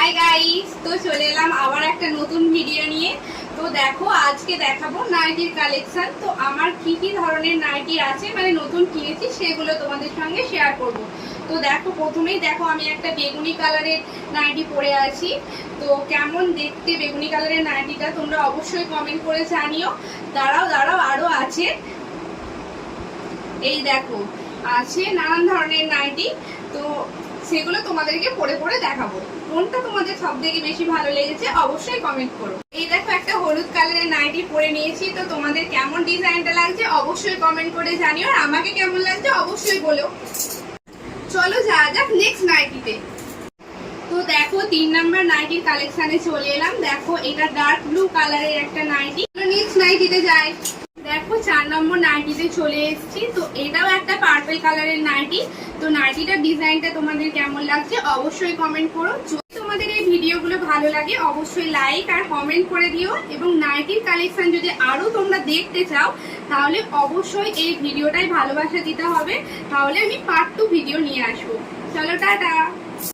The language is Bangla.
হাই গাইস, তো চলে এলাম আবার একটা নতুন ভিডিও নিয়ে। তো দেখো, আজকে দেখাবো নাইটির কালেকশন। তো আমার কি কি ধরনের নাইটি আছে, মানে নতুন কিনেছি, সেগুলো তোমাদের সঙ্গে শেয়ার করব। তো দেখো, প্রথমেই দেখো আমি একটা বেগুনি কালারের নাইটি পরে আছি। তো কেমন দেখতে বেগুনি কালারের নাইটিটা তোমরা অবশ্যই কমেন্ট করে জানিও। দাঁড়াও আরো আছে, এই দেখো আছে নানান ধরনের নাইটি। তো সেগুলো তোমাদেরকে পরে পরে দেখাবো। কোনটা তোমাদের সব থেকে বেশি ভালো লেগেছে অবশ্যই কমেন্ট করো। এই দেখো একটা হলুদ কালারের নাইটি পরে নিয়েছি। তো তোমাদের কেমন ডিজাইনটা লাগছে অবশ্যই কমেন্ট করে জানিও, আর আমাকে কেমন লাগছে অবশ্যই বলো। চলো যাওয়া যাক নেক্সট নাইটিতে। তো দেখো 3 নাম্বার নাইটির কালেকশনে চলে এলাম। দেখো এটা ডার্ক ব্লু কালারের একটা নাইটি। নেক্সট নাইটিতে যাই। দেখো 4 নম্বর নাইটিতে চলে এসেছি। তো এটাও একটা পার্পল কালারের নাইটি। তো নাইটিটার ডিজাইনটা তোমাদের কেমন লাগছে অবশ্যই কমেন্ট করো। যদি তোমাদের এই ভিডিওগুলো ভালো লাগে অবশ্যই লাইক আর কমেন্ট করে দিও, এবং নাইটির কালেকশন যদি আরো তোমরা দেখতে চাও তাহলে অবশ্যই এই ভিডিওটাই ভালোবাসা দিতে হবে, তাহলে আমি পার্ট 2 ভিডিও নিয়ে আসবো। চলো টাটা।